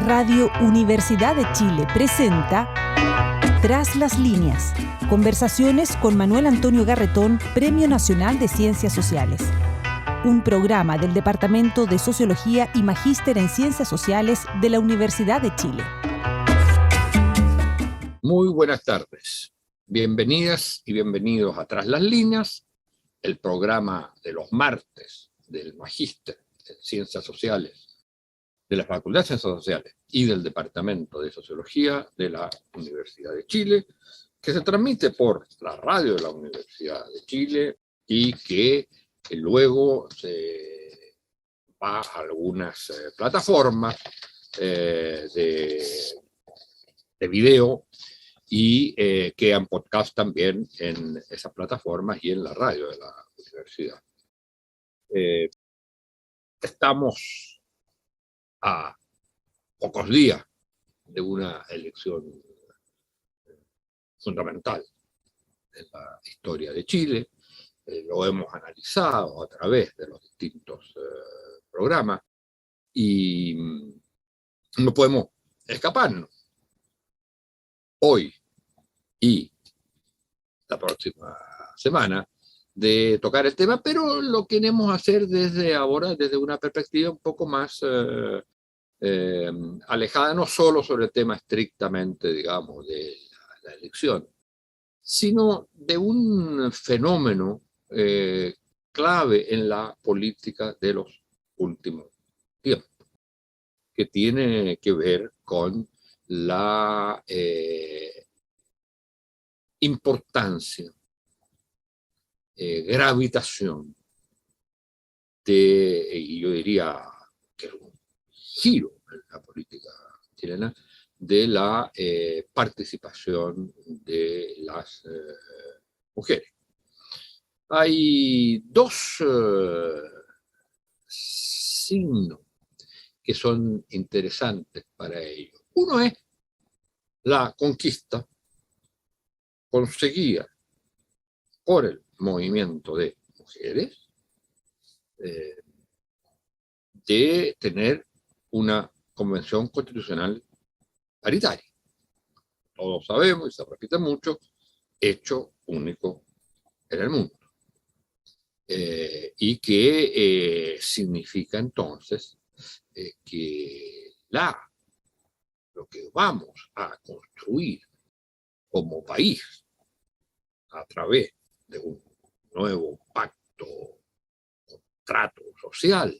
Radio Universidad de Chile presenta Tras las líneas. Conversaciones con Manuel Antonio Garretón, Premio Nacional de Ciencias Sociales. Un programa del Departamento de Sociología y Magíster en Ciencias Sociales de la Universidad de Chile. Muy buenas tardes. Bienvenidas y bienvenidos a Tras las líneas, el programa de los martes del Magíster en Ciencias Sociales de la Facultad de Ciencias Sociales y del Departamento de Sociología de la Universidad de Chile, que se transmite por la radio de la Universidad de Chile y que luego se va a algunas plataformas de video y quedan podcast también en esas plataformas y en la radio de la universidad. Estamos a pocos días de una elección fundamental en la historia de Chile. Lo hemos analizado a través de los distintos programas y no podemos escaparnos hoy y la próxima semana de tocar el tema, pero lo queremos hacer desde ahora, desde una perspectiva un poco más alejada, no solo sobre el tema estrictamente, digamos, de la elección, sino de un fenómeno clave en la política de los últimos tiempos, que tiene que ver con la importancia, gravitación y yo diría que es un giro en la política chilena, de la participación de las mujeres. Hay dos signos que son interesantes para ello. Uno es la conquista conseguida por el movimiento de mujeres de tener una convención constitucional paritaria. Todos sabemos, y se repite mucho, hecho único en el mundo. Y que significa entonces que lo que vamos a construir como país a través de un nuevo pacto, contrato social,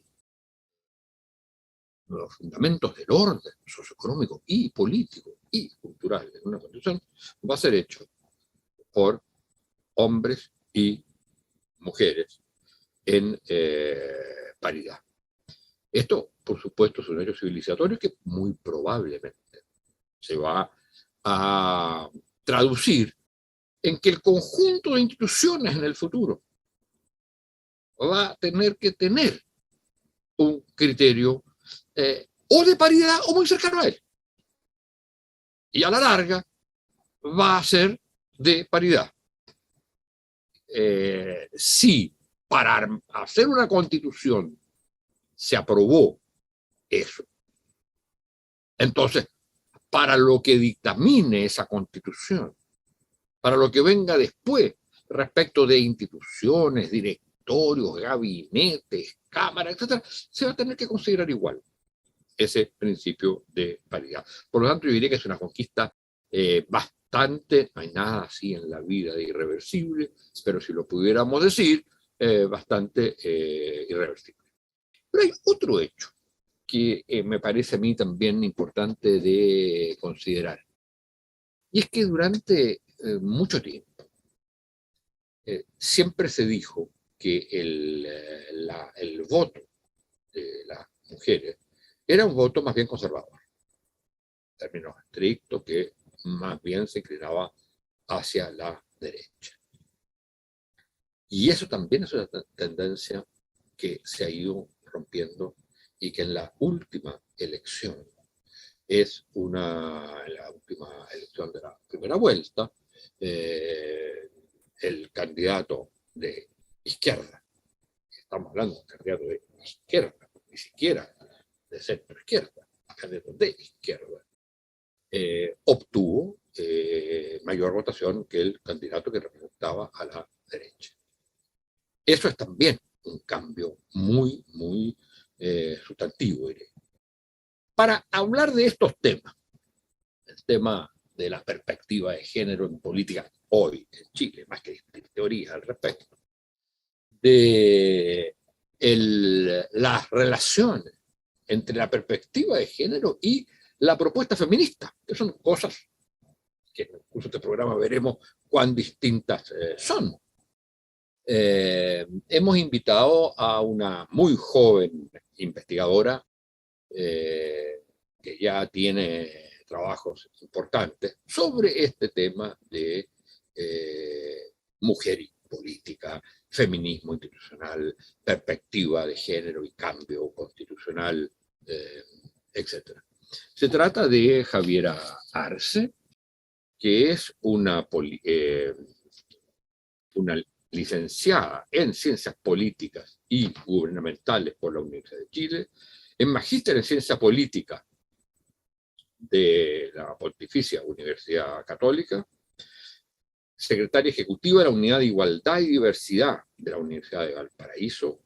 los fundamentos del orden socioeconómico y político y cultural en una constitución, va a ser hecho por hombres y mujeres en paridad. Esto, por supuesto, es un hecho civilizatorio que muy probablemente se va a traducir en que el conjunto de instituciones en el futuro va a tener que tener un criterio o de paridad o muy cercano a él. Y a la larga va a ser de paridad. Si para hacer una constitución se aprobó eso, entonces, para lo que dictamine esa constitución, para lo que venga después respecto de instituciones, directorios, gabinetes, cámaras, etc., se va a tener que considerar igual ese principio de paridad. Por lo tanto, yo diría que es una conquista bastante, no hay nada así en la vida de irreversible, pero si lo pudiéramos decir, bastante irreversible. Pero hay otro hecho que me parece a mí también importante de considerar, y es que durante mucho tiempo siempre se dijo que el voto de las mujeres era un voto más bien conservador, en términos estrictos, que más bien se inclinaba hacia la derecha. Y eso también es una tendencia que se ha ido rompiendo y que en la última elección, la última elección de la primera vuelta, el candidato de izquierda, estamos hablando de un candidato de izquierda, ni siquiera de centro izquierda, candidato de izquierda, obtuvo mayor votación que el candidato que representaba a la derecha. Eso es también un cambio muy, muy sustantivo, diré. Para hablar de estos temas, el tema de la perspectiva de género en política hoy en Chile, más que discutir teorías al respecto, de las relaciones entre la perspectiva de género y la propuesta feminista, que son cosas que en el curso de este programa veremos cuán distintas son. Hemos invitado a una muy joven investigadora que ya tiene trabajos importantes sobre este tema de mujer y política, feminismo institucional, perspectiva de género y cambio constitucional, etc. Se trata de Javiera Arce, que es una licenciada en Ciencias Políticas y Gubernamentales por la Universidad de Chile, es magíster en Ciencia Política de la Pontificia Universidad Católica, secretaria ejecutiva de la Unidad de Igualdad y Diversidad de la Universidad de Valparaíso,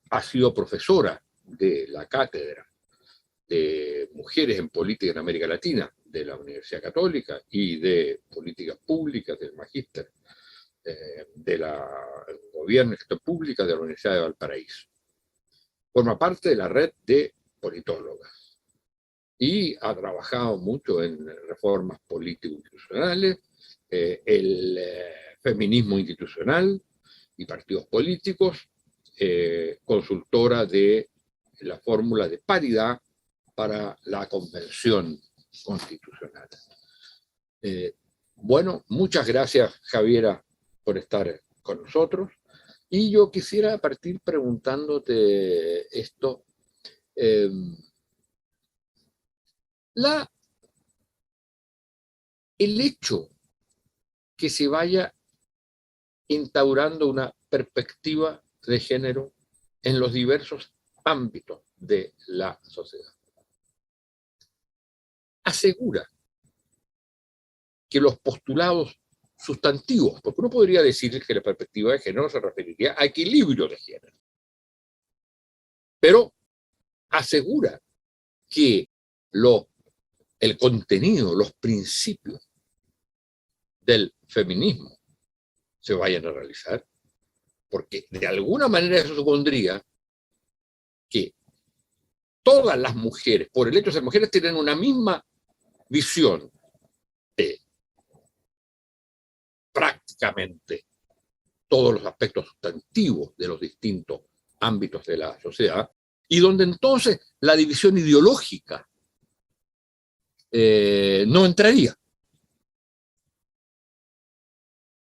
ha sido profesora de la Cátedra de Mujeres en Política en América Latina de la Universidad Católica y de Políticas Públicas del Magíster de la Gobierno y Gestión Pública de la Universidad de Valparaíso. Forma parte de la red de politólogas y ha trabajado mucho en reformas político-institucionales, el feminismo institucional y partidos políticos, consultora de la fórmula de paridad para la Convención Constitucional. Bueno, muchas gracias, Javiera, por estar con nosotros. Y yo quisiera partir preguntándote esto. El hecho que se vaya instaurando una perspectiva de género en los diversos ámbitos de la sociedad asegura que los postulados sustantivos, porque uno podría decir que la perspectiva de género se referiría a equilibrio de género, pero asegura que el contenido, los principios del feminismo se vayan a realizar, porque de alguna manera eso supondría que todas las mujeres, por el hecho de ser mujeres, tienen una misma visión de prácticamente todos los aspectos sustantivos de los distintos ámbitos de la sociedad, y donde entonces la división ideológica no entraría.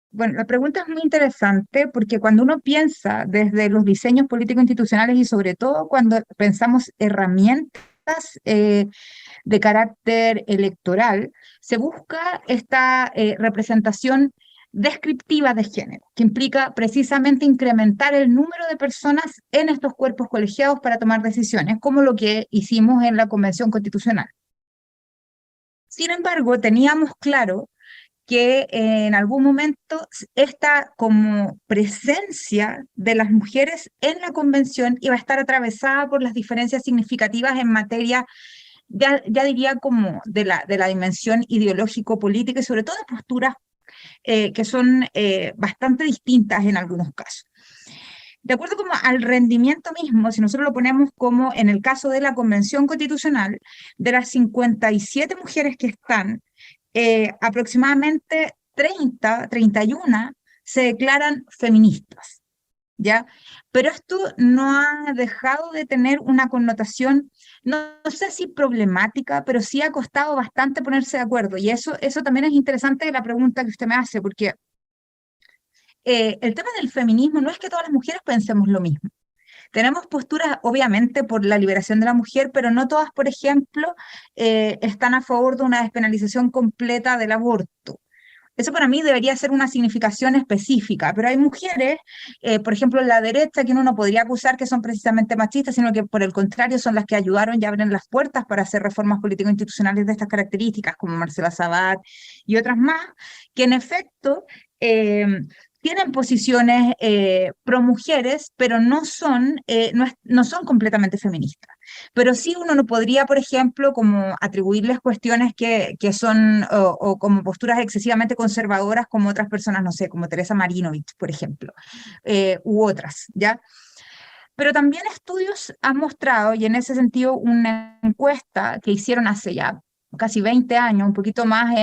Bueno, la pregunta es muy interesante porque cuando uno piensa desde los diseños político-institucionales y sobre todo cuando pensamos herramientas de carácter electoral, se busca esta representación descriptiva de género, que implica precisamente incrementar el número de personas en estos cuerpos colegiados para tomar decisiones, como lo que hicimos en la Convención Constitucional. Sin embargo, teníamos claro que en algún momento esta como presencia de las mujeres en la convención iba a estar atravesada por las diferencias significativas en materia, ya diría como de la dimensión ideológico-política y sobre todo de posturas que son bastante distintas en algunos casos. De acuerdo como al rendimiento mismo, si nosotros lo ponemos como en el caso de la Convención Constitucional, de las 57 mujeres que están, aproximadamente 31 se declaran feministas, ¿ya? Pero esto no ha dejado de tener una connotación, no sé si problemática, pero sí ha costado bastante ponerse de acuerdo. Y eso también es interesante de la pregunta que usted me hace, porque el tema del feminismo no es que todas las mujeres pensemos lo mismo. Tenemos posturas, obviamente, por la liberación de la mujer, pero no todas, por ejemplo, están a favor de una despenalización completa del aborto. Eso para mí debería ser una significación específica, pero hay mujeres, por ejemplo, en la derecha, que uno no podría acusar que son precisamente machistas, sino que por el contrario son las que ayudaron y abren las puertas para hacer reformas político-institucionales de estas características, como Marcela Sabat y otras más, que en efecto tienen posiciones pro mujeres, pero no son completamente feministas. Pero sí uno no podría, por ejemplo, como atribuirles cuestiones que son, o como posturas excesivamente conservadoras como otras personas, no sé, como Teresa Marinovich, por ejemplo, u otras, ¿ya? Pero también estudios han mostrado, y en ese sentido una encuesta que hicieron hace ya casi 20 años, un poquito más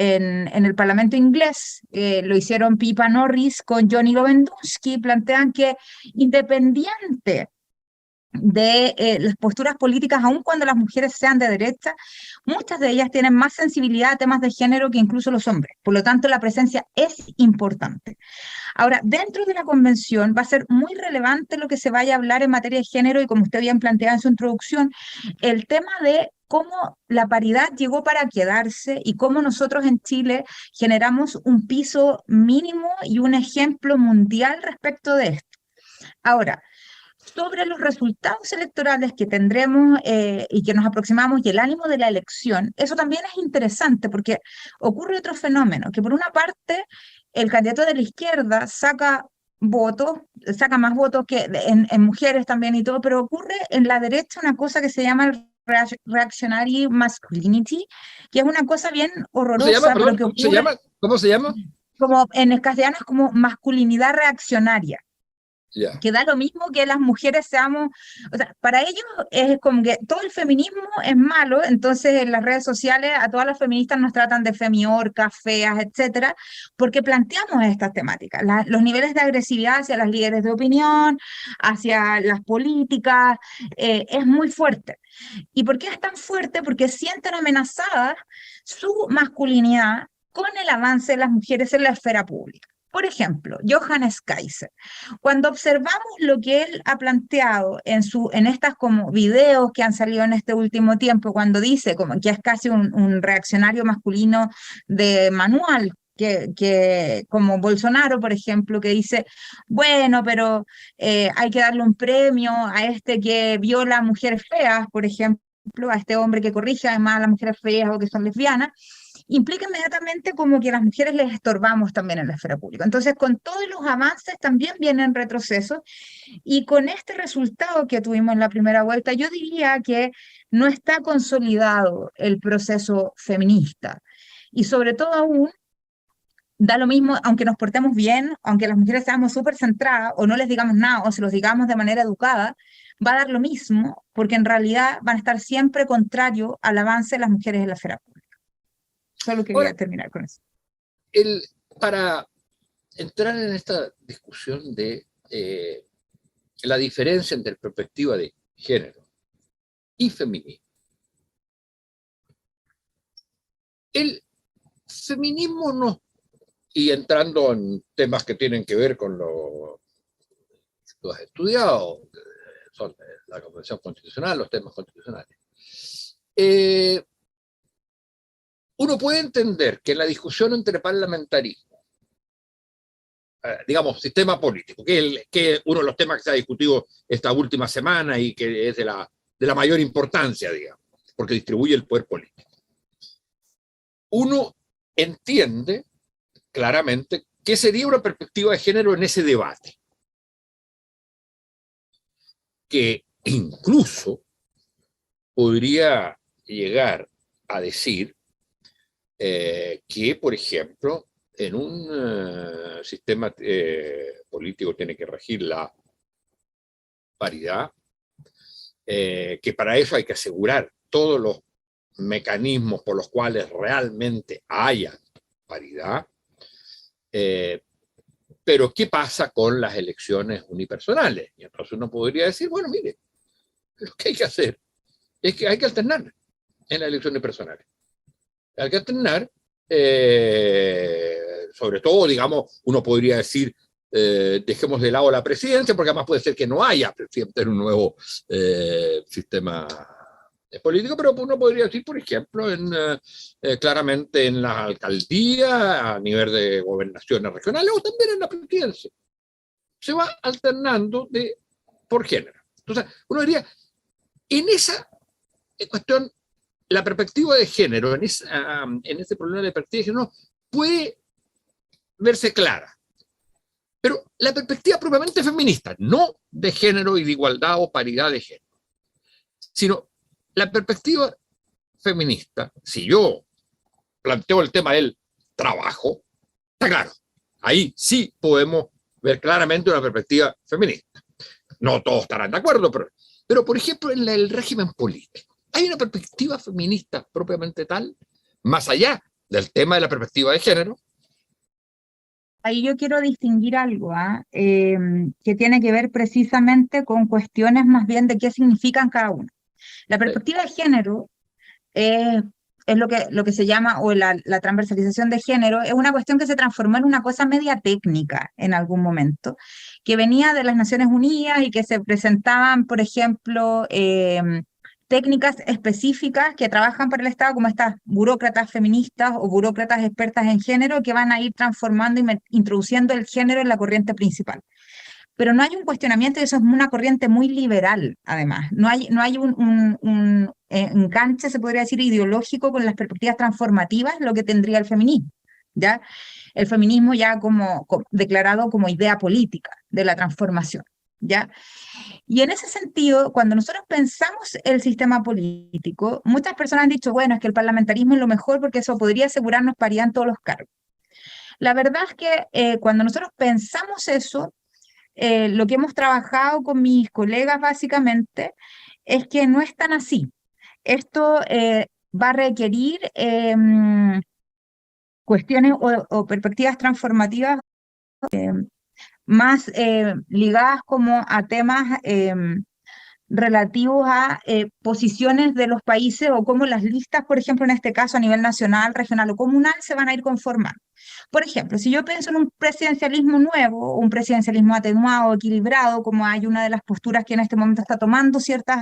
en el Parlamento inglés, lo hicieron Pippa Norris con Johnny Lewandowski, plantean que independiente de las posturas políticas, aun cuando las mujeres sean de derecha, muchas de ellas tienen más sensibilidad a temas de género que incluso los hombres. Por lo tanto, la presencia es importante. Ahora, dentro de la convención va a ser muy relevante lo que se vaya a hablar en materia de género y, como usted bien planteaba en su introducción, el tema de cómo la paridad llegó para quedarse y cómo nosotros en Chile generamos un piso mínimo y un ejemplo mundial respecto de esto. Ahora, sobre los resultados electorales que tendremos y que nos aproximamos y el ánimo de la elección, eso también es interesante porque ocurre otro fenómeno, que por una parte el candidato de la izquierda saca votos, saca más votos que en mujeres también y todo, pero ocurre en la derecha una cosa que se llama el reactionary masculinity, que es una cosa bien horrorosa, pero que ocurre, ¿Cómo se llama? como en el castellano es como masculinidad reaccionaria. Yeah. Que da lo mismo que las mujeres seamos, o sea, para ellos es como que todo el feminismo es malo, entonces en las redes sociales a todas las feministas nos tratan de femiorcas, feas, etcétera, porque planteamos estas temáticas, los niveles de agresividad hacia las líderes de opinión, hacia las políticas, es muy fuerte. ¿Y por qué es tan fuerte? Porque sienten amenazada su masculinidad con el avance de las mujeres en la esfera pública. Por ejemplo, Johannes Kaiser, cuando observamos lo que él ha planteado en estas como videos que han salido en este último tiempo, cuando dice como que es casi un reaccionario masculino de manual, que como Bolsonaro, por ejemplo, que dice, bueno, pero hay que darle un premio a este que viola a mujeres feas, por ejemplo, a este hombre que corrige además a las mujeres feas o que son lesbianas, implica inmediatamente como que las mujeres les estorbamos también en la esfera pública. Entonces, con todos los avances también vienen retrocesos, y con este resultado que tuvimos en la primera vuelta, yo diría que no está consolidado el proceso feminista, y sobre todo aún, da lo mismo, aunque nos portemos bien, aunque las mujeres seamos súper centradas, o no les digamos nada, o se los digamos de manera educada, va a dar lo mismo, porque en realidad van a estar siempre contrario al avance de las mujeres en la esfera pública. Solo quería terminar con eso. Para entrar en esta discusión de la diferencia entre perspectiva de género y feminismo, el feminismo no, y entrando en temas que tienen que ver con lo que tú has estudiado, son la Convención Constitucional, los temas constitucionales, uno puede entender que en la discusión entre parlamentarismo, digamos, sistema político, que es uno de los temas que se ha discutido esta última semana y que es de la mayor importancia, digamos, porque distribuye el poder político, uno entiende claramente qué sería una perspectiva de género en ese debate, que incluso podría llegar a decir que, por ejemplo, en un sistema político tiene que regir la paridad, que para eso hay que asegurar todos los mecanismos por los cuales realmente haya paridad, pero ¿qué pasa con las elecciones unipersonales? Y entonces uno podría decir, bueno, mire, lo que hay que hacer es que hay que alternar en las elecciones personales. Hay que alternar, sobre todo, digamos, uno podría decir, dejemos de lado la presidencia, porque además puede ser que no haya presidente en un nuevo sistema es político, pero uno podría decir, por ejemplo, claramente en la alcaldía, a nivel de gobernaciones regionales o también en la presidencia. Se va alternando por género. Entonces, uno diría, en esa cuestión, la perspectiva de género, en ese problema de perspectiva de género, puede verse clara. Pero la perspectiva propiamente feminista, no de género y de igualdad o paridad de género, sino la perspectiva feminista, si yo planteo el tema del trabajo, está claro, ahí sí podemos ver claramente una perspectiva feminista. No todos estarán de acuerdo, pero por ejemplo, en el régimen político, hay una perspectiva feminista propiamente tal, más allá del tema de la perspectiva de género. Ahí yo quiero distinguir algo, que tiene que ver precisamente con cuestiones más bien de qué significan cada uno. La perspectiva de género es lo que se llama, o la transversalización de género, es una cuestión que se transformó en una cosa media técnica en algún momento, que venía de las Naciones Unidas y que se presentaban, por ejemplo, técnicas específicas que trabajan para el Estado, como estas burócratas feministas o burócratas expertas en género, que van a ir transformando y introduciendo el género en la corriente principal. Pero no hay un cuestionamiento, y eso es una corriente muy liberal, además. No hay un enganche, se podría decir, ideológico con las perspectivas transformativas, lo que tendría el feminismo, ¿ya? El feminismo ya declarado como idea política de la transformación, ¿ya? Y en ese sentido, cuando nosotros pensamos el sistema político, muchas personas han dicho, bueno, es que el parlamentarismo es lo mejor porque eso podría asegurarnos paridad en todos los cargos. La verdad es que cuando nosotros pensamos eso, lo que hemos trabajado con mis colegas básicamente es que no es tan así. Esto va a requerir cuestiones o perspectivas transformativas más ligadas como a temas relativos a posiciones de los países o cómo las listas, por ejemplo, en este caso a nivel nacional, regional o comunal, se van a ir conformando. Por ejemplo, si yo pienso en un presidencialismo nuevo, un presidencialismo atenuado, equilibrado, como hay una de las posturas que en este momento está tomando ciertos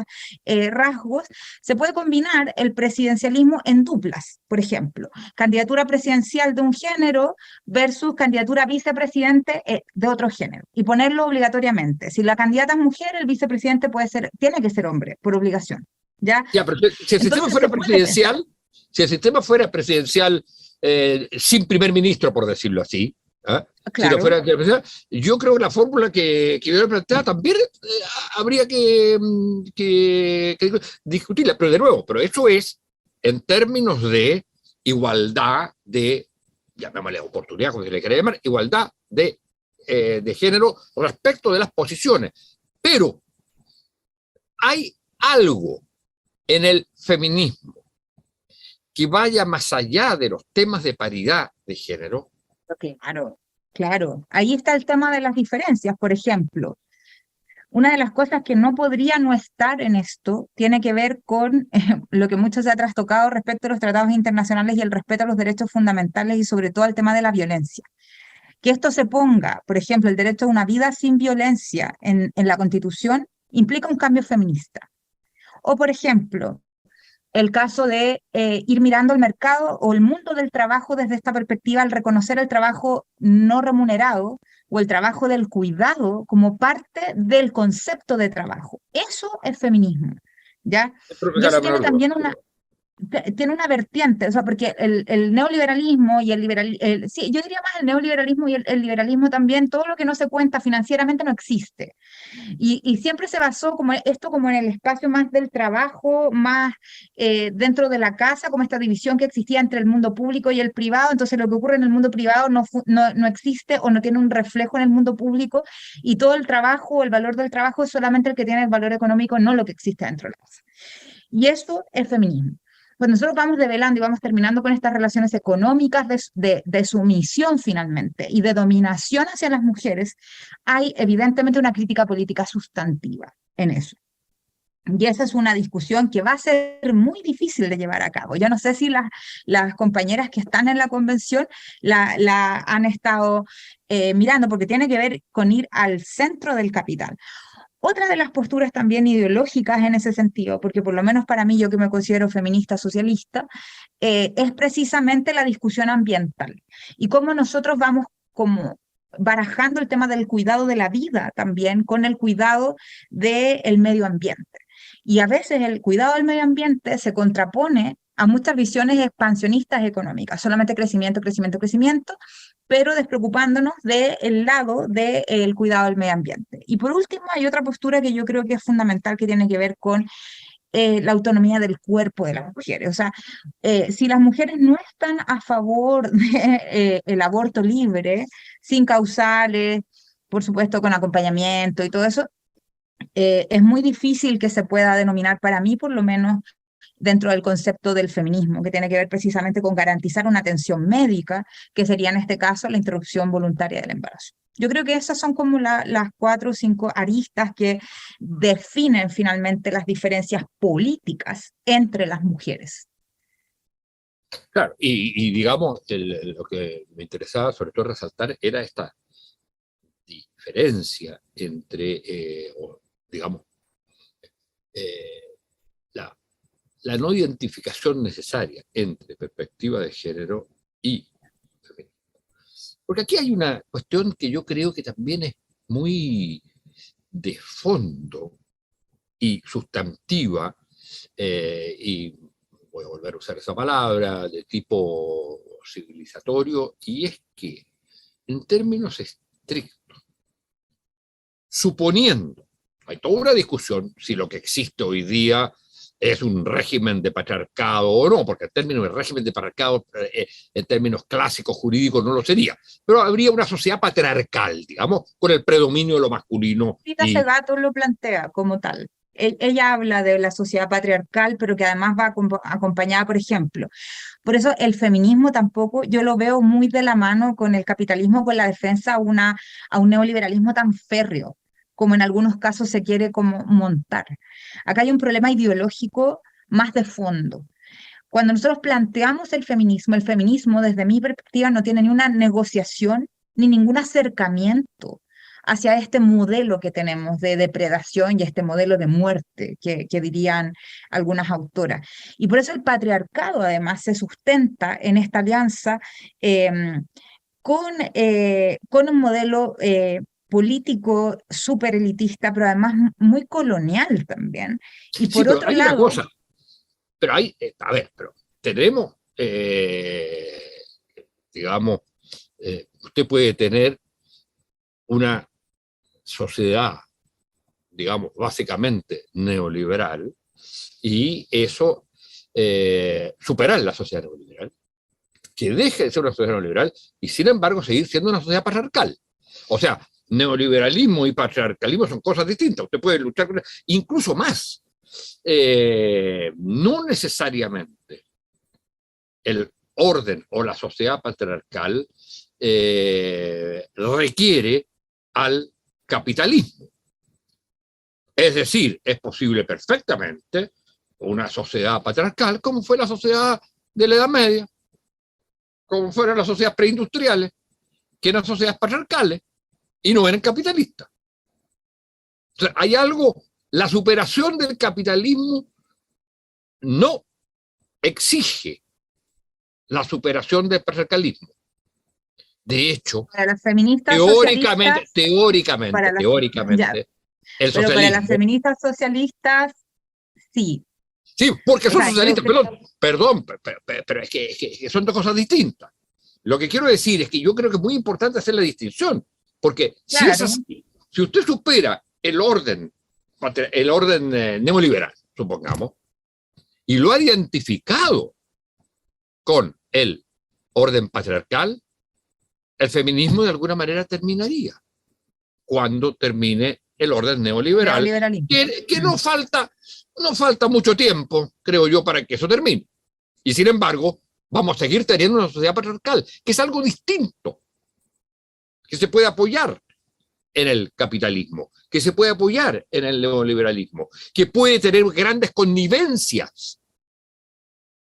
rasgos, se puede combinar el presidencialismo en duplas, por ejemplo, candidatura presidencial de un género versus candidatura a vicepresidente de otro género, y ponerlo obligatoriamente. Si la candidata es mujer, el vicepresidente tiene que ser hombre, por obligación. ¿Ya? Ya, pero si el sistema fuera presidencial, si el sistema fuera presidencial sin primer ministro, por decirlo así, claro. Si lo fuera, yo creo que la fórmula que yo planteaba también habría que discutirla, pero de nuevo, pero eso es en términos de igualdad de, llamémosle oportunidad, como se le quiere llamar, igualdad de género respecto de las posiciones. Pero hay algo en el feminismo que vaya más allá de los temas de paridad de género. Claro, claro. Ahí está el tema de las diferencias, por ejemplo. Una de las cosas que no podría no estar en esto tiene que ver con lo que mucho se ha trastocado respecto a los tratados internacionales y el respeto a los derechos fundamentales y sobre todo al tema de la violencia. Que esto se ponga, por ejemplo, el derecho a una vida sin violencia en la Constitución implica un cambio feminista. O, por ejemplo, el caso de ir mirando el mercado o el mundo del trabajo desde esta perspectiva, al reconocer el trabajo no remunerado o el trabajo del cuidado como parte del concepto de trabajo. Eso es feminismo, ¿ya? Y eso tiene también tiene una vertiente, o sea, porque el neoliberalismo y sí, yo diría más el neoliberalismo y el liberalismo también, todo lo que no se cuenta financieramente no existe. Y siempre se basó como en el espacio más del trabajo, más dentro de la casa, como esta división que existía entre el mundo público y el privado. Entonces lo que ocurre en el mundo privado no existe o no tiene un reflejo en el mundo público, y todo el trabajo, el valor del trabajo es solamente el que tiene el valor económico, no lo que existe dentro de la casa. Y eso es feminismo. Cuando nosotros vamos develando y vamos terminando con estas relaciones económicas de sumisión finalmente y de dominación hacia las mujeres, hay evidentemente una crítica política sustantiva en eso. Y esa es una discusión que va a ser muy difícil de llevar a cabo. Yo no sé si las compañeras que están en la convención la han estado mirando, porque tiene que ver con ir al centro del capital. Otra de las posturas también ideológicas en ese sentido, porque por lo menos para mí, yo que me considero feminista socialista, es precisamente la discusión ambiental y cómo nosotros vamos como barajando el tema del cuidado de la vida también con el cuidado del medio ambiente. Y a veces el cuidado del medio ambiente se contrapone a muchas visiones expansionistas económicas, solamente crecimiento, crecimiento, crecimiento, pero despreocupándonos del lado del cuidado del medio ambiente. Y por último, hay otra postura que yo creo que es fundamental, que tiene que ver con la autonomía del cuerpo de las mujeres. O sea, si las mujeres no están a favor del aborto libre, sin causales, por supuesto con acompañamiento y todo eso, es muy difícil que se pueda denominar, para mí por lo menos, dentro del concepto del feminismo, que tiene que ver precisamente con garantizar una atención médica, que sería en este caso la interrupción voluntaria del embarazo. Yo creo que esas son como las 4 o 5 aristas que definen finalmente las diferencias políticas entre las mujeres. Claro, y digamos, lo que me interesaba sobre todo resaltar era esta diferencia entre, digamos, la, la no identificación necesaria entre perspectiva de género y feminismo. Porque aquí hay una cuestión que yo creo que también es muy de fondo y sustantiva, y voy a volver a usar esa palabra, de tipo civilizatorio, y es que, en términos estrictos, suponiendo, hay toda una discusión si lo que existe hoy día es un régimen de patriarcado o no, porque el término de régimen de patriarcado en términos clásicos jurídicos no lo sería, pero habría una sociedad patriarcal, digamos, con el predominio de lo masculino. Rita Segato lo plantea como tal. Ella habla de la sociedad patriarcal, pero que además va acompañada, por ejemplo. Por eso el feminismo tampoco, yo lo veo muy de la mano con el capitalismo, con la defensa a un neoliberalismo tan férreo, como en algunos casos se quiere como montar. Acá hay un problema ideológico más de fondo. Cuando nosotros planteamos el feminismo desde mi perspectiva no tiene ni una negociación ni ningún acercamiento hacia este modelo que tenemos de depredación y este modelo de muerte que dirían algunas autoras. Y por eso el patriarcado además se sustenta en esta alianza con un modelo político súper elitista, pero además muy colonial también. Y Sí, por pero otro hay una lado, cosa, pero hay, a ver, pero tenemos, digamos, usted puede tener una sociedad, digamos, básicamente neoliberal, y eso superar la sociedad neoliberal, que deje de ser una sociedad neoliberal y sin embargo seguir siendo una sociedad patriarcal. O sea, neoliberalismo y patriarcalismo son cosas distintas. Usted puede luchar con incluso más. No necesariamente el orden o la sociedad patriarcal requiere al capitalismo. Es decir, es posible perfectamente una sociedad patriarcal como fue la sociedad de la Edad Media, como fueron las sociedades preindustriales, que eran sociedades patriarcales y no eran capitalistas. O sea, hay algo, la superación del capitalismo no exige la superación del patriarcalismo. De hecho, para las feministas teóricamente, socialistas, para las, ya, el pero para las socialismo. feministas socialistas, sí. Sí, porque O son sea, socialistas, perdón, pero es que son dos cosas distintas. Lo que quiero decir es que yo creo que es muy importante hacer la distinción, porque claro, si usted supera el orden neoliberal, supongamos, y lo ha identificado con el orden patriarcal, el feminismo de alguna manera terminaría cuando termine el orden neoliberal, que no falta mucho tiempo, creo yo, para que eso termine. Y sin embargo, vamos a seguir teniendo una sociedad patriarcal, que es algo distinto, que se puede apoyar en el capitalismo, que se puede apoyar en el neoliberalismo, que puede tener grandes connivencias,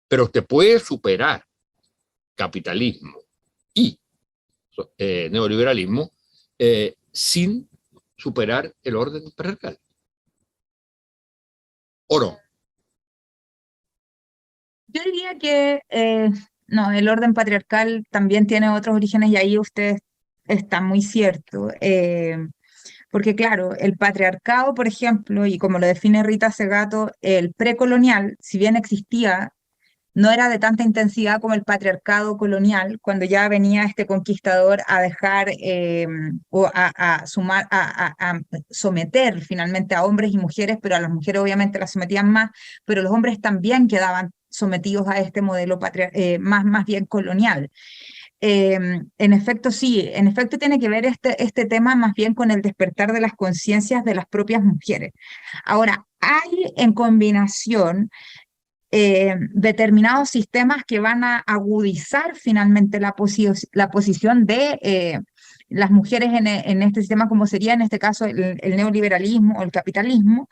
pero usted puede superar capitalismo y neoliberalismo sin superar el orden patriarcal. ¿O no? Yo diría que no, el orden patriarcal también tiene otros orígenes y ahí usted está muy cierto. Porque claro, el patriarcado, por ejemplo, y como lo define Rita Segato, el precolonial, si bien existía, no era de tanta intensidad como el patriarcado colonial, cuando ya venía este conquistador a dejar o a someter finalmente a hombres y mujeres, pero a las mujeres obviamente las sometían más, pero los hombres también quedaban sometidos a este modelo más bien colonial. En efecto, sí, en efecto tiene que ver este tema más bien con el despertar de las conciencias de las propias mujeres. Ahora, hay en combinación determinados sistemas que van a agudizar finalmente la posición de las mujeres en este sistema, como sería en este caso el neoliberalismo o el capitalismo,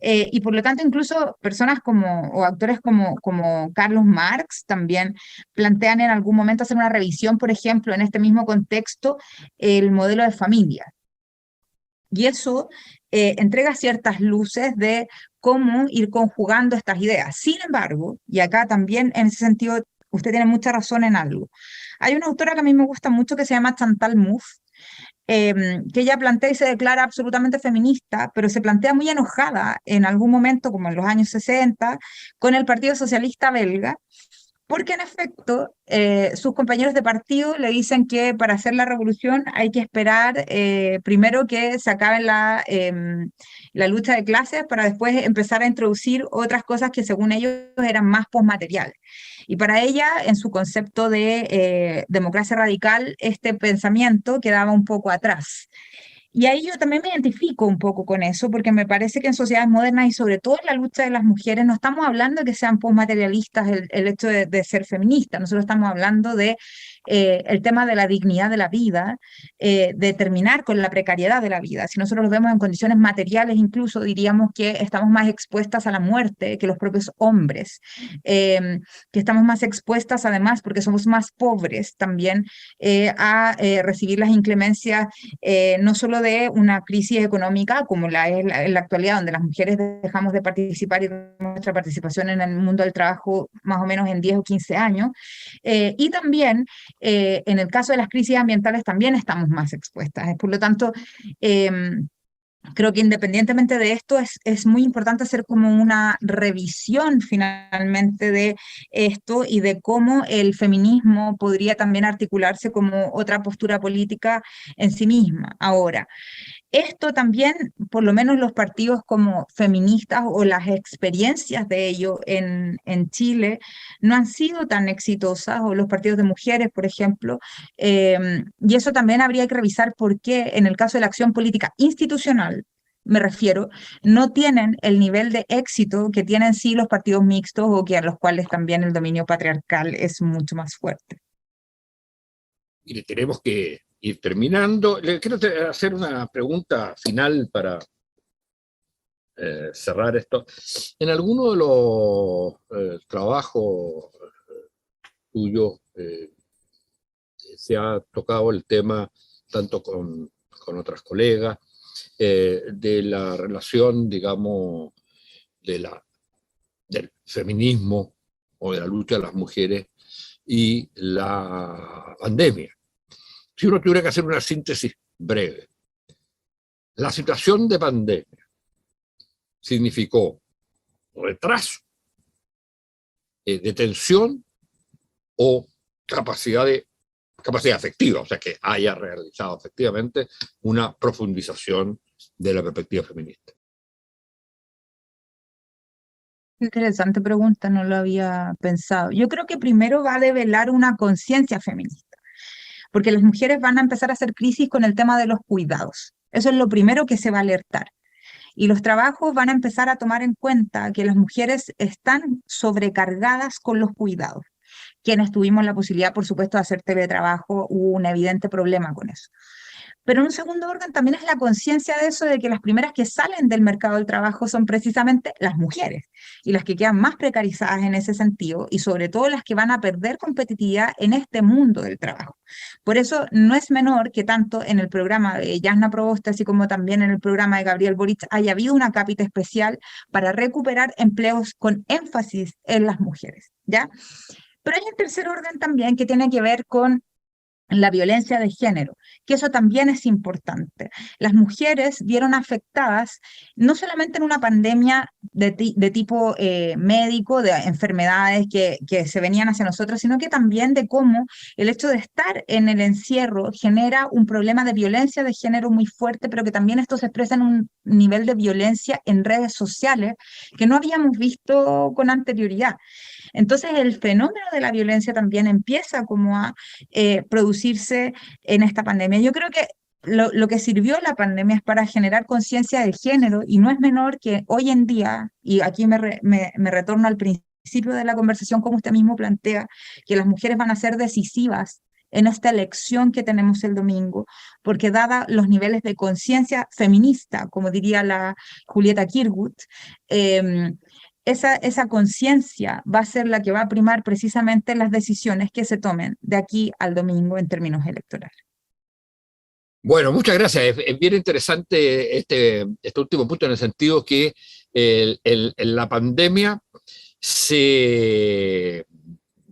y por lo tanto incluso personas o autores como Carlos Marx también plantean en algún momento hacer una revisión, por ejemplo, en este mismo contexto, el modelo de familia. Y eso entrega ciertas luces de cómo ir conjugando estas ideas. Sin embargo, y acá también en ese sentido usted tiene mucha razón en algo, hay una autora que a mí me gusta mucho que se llama Chantal Mouffe, que ella plantea y se declara absolutamente feminista, pero se plantea muy enojada en algún momento, como en los años 60, con el Partido Socialista belga, porque en efecto sus compañeros de partido le dicen que para hacer la revolución hay que esperar primero que se acabe la lucha de clases para después empezar a introducir otras cosas que según ellos eran más postmateriales. Y para ella, en su concepto de democracia radical, este pensamiento quedaba un poco atrás. Y ahí yo también me identifico un poco con eso, porque me parece que en sociedades modernas y sobre todo en la lucha de las mujeres, no estamos hablando de que sean postmaterialistas el hecho de ser feministas, nosotros estamos hablando de el tema de la dignidad de la vida, de terminar con la precariedad de la vida. Si nosotros lo vemos en condiciones materiales, incluso diríamos que estamos más expuestas a la muerte que los propios hombres, que estamos más expuestas además porque somos más pobres también a recibir las inclemencias no solo de una crisis económica como la es en la actualidad, donde las mujeres dejamos de participar y nuestra participación en el mundo del trabajo más o menos en 10 o 15 años, y también en el caso de las crisis ambientales también estamos más expuestas. Por lo tanto, creo que independientemente de esto es muy importante hacer como una revisión finalmente de esto y de cómo el feminismo podría también articularse como otra postura política en sí misma. Ahora, esto también, por lo menos los partidos como feministas o las experiencias de ello en Chile no han sido tan exitosas, o los partidos de mujeres, por ejemplo, y eso también habría que revisar por qué en el caso de la acción política institucional, me refiero, no tienen el nivel de éxito que tienen sí los partidos mixtos o que a los cuales también el dominio patriarcal es mucho más fuerte. Y le tenemos que ir terminando. Le quiero hacer una pregunta final para cerrar esto. En alguno de los trabajos tuyos se ha tocado el tema, tanto con otras colegas, de la relación, digamos, del feminismo o de la lucha de las mujeres y la pandemia. Si uno tuviera que hacer una síntesis breve, la situación de pandemia significó retraso, detención o capacidad efectiva, o sea, que haya realizado efectivamente una profundización de la perspectiva feminista. Interesante pregunta, no lo había pensado. Yo creo que primero va a develar una conciencia feminista, porque las mujeres van a empezar a hacer crisis con el tema de los cuidados. Eso es lo primero que se va a alertar. Y los trabajos van a empezar a tomar en cuenta que las mujeres están sobrecargadas con los cuidados. Quienes tuvimos la posibilidad, por supuesto, de hacer teletrabajo, hubo un evidente problema con eso. Pero en un segundo orden también es la conciencia de eso, de que las primeras que salen del mercado del trabajo son precisamente las mujeres y las que quedan más precarizadas en ese sentido y sobre todo las que van a perder competitividad en este mundo del trabajo. Por eso no es menor que tanto en el programa de Jasna Proboste, así como también en el programa de Gabriel Boric, haya habido una cápita especial para recuperar empleos con énfasis en las mujeres, ¿ya? Pero hay un tercer orden también que tiene que ver con la violencia de género, que eso también es importante. Las mujeres vieron afectadas no solamente en una pandemia de tipo médico, de enfermedades que se venían hacia nosotros, sino que también de cómo el hecho de estar en el encierro genera un problema de violencia de género muy fuerte, pero que también esto se expresa en un nivel de violencia en redes sociales que no habíamos visto con anterioridad. Entonces el fenómeno de la violencia también empieza como a producirse en esta pandemia. Yo creo que lo que sirvió la pandemia es para generar conciencia de género y no es menor que hoy en día, y aquí me retorno al principio de la conversación como usted mismo plantea, que las mujeres van a ser decisivas en esta elección que tenemos el domingo, porque dada los niveles de conciencia feminista, como diría la Julieta Kirgut, esa conciencia va a ser la que va a primar precisamente las decisiones que se tomen de aquí al domingo en términos electorales. Bueno, muchas gracias. Es bien interesante este último punto, en el sentido que en la pandemia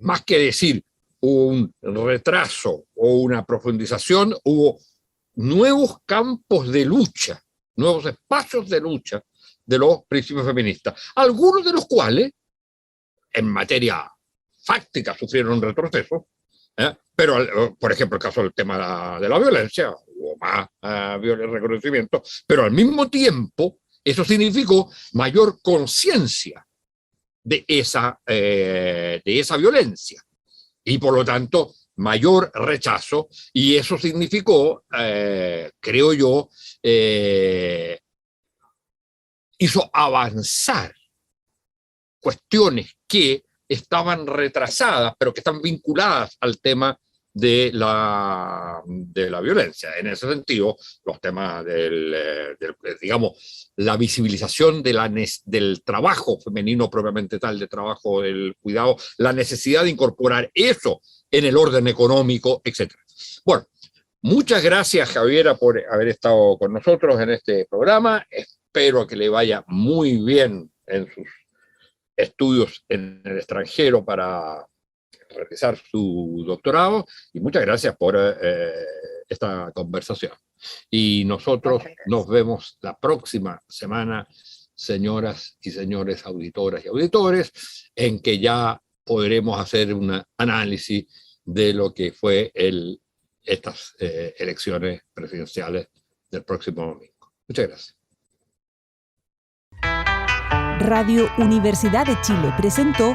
más que decir un retraso o una profundización, hubo nuevos campos de lucha, nuevos espacios de lucha de los principios feministas, algunos de los cuales, en materia fáctica, sufrieron un retroceso, pero, por ejemplo, el caso del tema de la violencia, hubo más reconocimiento, pero al mismo tiempo, eso significó mayor conciencia de esa violencia, y por lo tanto, mayor rechazo, y eso significó, creo yo, hizo avanzar cuestiones que estaban retrasadas, pero que están vinculadas al tema de la violencia. En ese sentido, los temas digamos, la visibilización del trabajo femenino propiamente tal, de trabajo del cuidado, la necesidad de incorporar eso en el orden económico, etc. Bueno, muchas gracias, Javiera, por haber estado con nosotros en este programa. Espero que le vaya muy bien en sus estudios en el extranjero para realizar su doctorado, y muchas gracias por esta conversación. Y nosotros nos vemos la próxima semana, señoras y señores auditoras y auditores, en que ya podremos hacer un análisis de lo que fue estas elecciones presidenciales del próximo domingo. Muchas gracias. Radio Universidad de Chile presentó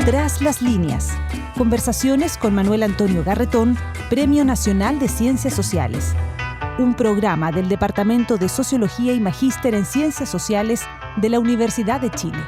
Tras las líneas. Conversaciones con Manuel Antonio Garretón, Premio Nacional de Ciencias Sociales. Un programa del Departamento de Sociología y Magíster en Ciencias Sociales de la Universidad de Chile.